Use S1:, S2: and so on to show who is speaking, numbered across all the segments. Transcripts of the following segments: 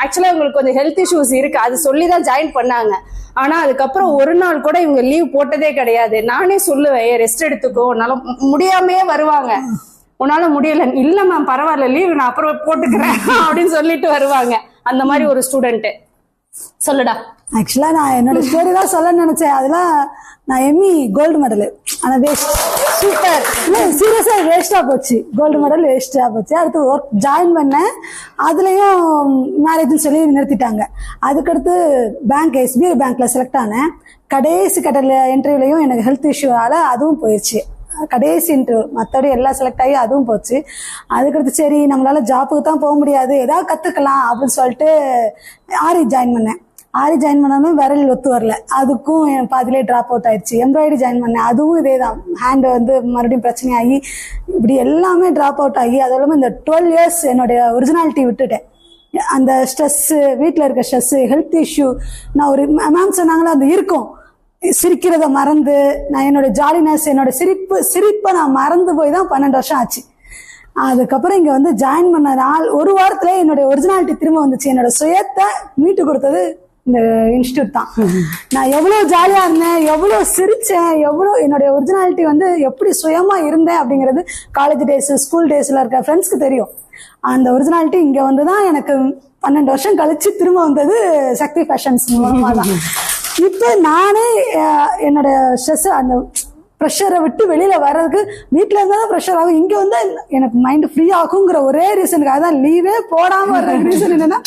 S1: ஆக்சுவலா இவங்களுக்கு கொஞ்சம் ஹெல்த் இஷ்யூஸ் இருக்கு, அது சொல்லிதான் ஜாயின் பண்ணாங்க. ஆனா அதுக்கப்புறம் ஒரு நாள் கூட இவங்க லீவ் போட்டதே கிடையாது. நானே சொல்லுவேன், ரெஸ்ட் எடுத்துக்கோ, உன்னால முடியாமையே வருவாங்க. உன்னால முடியல, இல்ல மேம் பரவாயில்ல லீவ் நான் அப்புறம் போட்டுக்கிறேன் அப்படின்னு சொல்லிட்டு வருவாங்க. அந்த மாதிரி ஒரு ஸ்டூடெண்ட். சொல்லுடா.
S2: ஆக்சுவலா நான் என்னோட ஸ்டோரி தான் சொல்ல நினைச்சேன். அதெல்லாம் நான் எம்இ கோல்டு மெடல், ஆனா வேஸ்ட். சூப்பர். சீரியஸா வேஸ்டா போச்சு, கோல்டு மெடல் வேஸ்டா போச்சு. அடுத்து ஒர்க் ஜாயின் பண்ணேன், அதுலயும் மேரேஜ்னு சொல்லி நிறுத்திட்டாங்க. அதுக்கடுத்து பேங்க், எஸ்பிஐ பேங்க்ல செலக்ட் ஆனேன். கடைசி கட்டல இன்டர்வியூலையும் எனக்கு ஹெல்த் இஷ்யூவால அதுவும் போயிடுச்சு. கடைசி இன்டர்வியூ மற்றபடி எல்லாம் செலக்ட் ஆகி அதுவும் போச்சு. அதுக்கடுத்து சரி நம்மளால ஜாப்புக்கு தான் போக முடியாது, ஏதாவது கத்துக்கலாம் அப்படின்னு சொல்லிட்டு ஆரி ஜாயின் பண்ணேன். ஆரி ஜாயின் பண்ணாலும் விரல் ஒத்து வரல, அதுக்கும் பாதிலே டிராப் அவுட் ஆயிடுச்சு. எம்ப்ராய்டரி ஜாயின் பண்ணேன், அதுவும் இதே தான், ஹேண்ட் வந்து மறுபடியும் பிரச்சனையாகி இப்படி எல்லாமே டிராப் அவுட் ஆகி, அது இல்லாமல் இந்த 12 years என்னுடைய ஒரிஜினாலிட்டி விட்டுட்டேன். அந்த ஸ்ட்ரெஸ்ஸு, வீட்டில் இருக்க ஸ்ட்ரெஸ்ஸு, ஹெல்த் இஷ்யூ. நான் ஒரு மேம் சொன்னாங்களா, அந்த இருக்கும் சிரிக்கிறத மறந்து, நான் என்னோட ஜாலினஸ், என்னோட சிரிப்பை நான் மறந்து போய் தான் 12 வருஷம் ஆச்சு. அதுக்கப்புறம் இங்க வந்து ஜாயின் பண்ண நாள் ஒரு வாரத்துல என்னோட ஒரிஜினாலிட்டி திரும்ப வந்துச்சு. என்னோட சுயத்தை மீட்டு கொடுத்தது இந்த இன்ஸ்டியூட் தான். நான் எவ்வளவு ஜாலியா இருந்தேன், எவ்வளவு சிரிச்சேன், எவ்வளவு என்னுடைய ஒரிஜினாலிட்டி வந்து எப்படி சுயமா இருந்தேன் அப்படிங்கிறது காலேஜ் டேஸ், ஸ்கூல் டேஸ்ல இருக்க ஃப்ரெண்ட்ஸ்க்கு தெரியும். அந்த ஒரிஜினாலிட்டி இங்க வந்துதான் எனக்கு 12 வருஷம் கழிச்சு திரும்ப வந்தது சக்தி ஃபேஷன்ஸ் மூலமா தான். இப்போ நானே என்னோட ஸ்ட்ரெஸ், அந்த ப்ரெஷரை விட்டு வெளியில வர்றதுக்கு, வீட்டுல இருந்தா தான் ப்ரெஷர் ஆகும், இங்க வந்து எனக்கு மைண்ட் ஃப்ரீ ஆகுங்கிற ஒரே ரீசனுக்காக தான் லீவே போடாம வர்ற ரீசன் என்னன்னா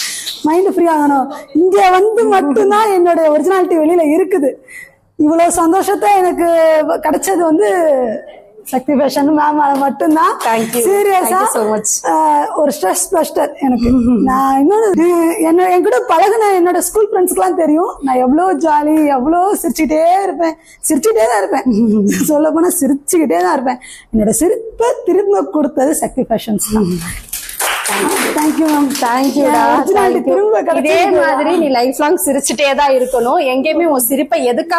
S2: மைண்ட் ஃப்ரீ ஆகணும். இங்க வந்து மட்டும்தான் என்னோட ஒரிஜினாலிட்டி வெளியில இருக்குது. இவ்வளவு சந்தோஷத்தை எனக்கு கிடைச்சது வந்து சக்தி ஃபேஷன் மேமால மட்டும்தான். சீரியஸா ஒரு ஸ்ட்ரெஸ் பஸ்டர் எனக்கு. நான் இன்னொன்னு என் கூட பழகுன என்னோட ஸ்கூல் ஃப்ரெண்ட்ஸ்க்கு எல்லாம் தெரியும், நான் எவ்வளவு ஜாலி, எவ்வளவு சிரிச்சுட்டே தான் இருப்பேன். சொல்ல போனா சிரிச்சுக்கிட்டே தான் இருப்பேன். என்னோட சிரிப்பை திரும்ப கொடுத்தது சக்தி ஃபேஷன்ஸ் தான். Thank you ma'am.
S1: தேங்க்யூடா. இதே மாதிரி நீ லைஃப் லாங் சிரிச்சுட்டே தான் இருக்கணும். எங்கேயுமே உன் சிரிப்பை எதுக்காக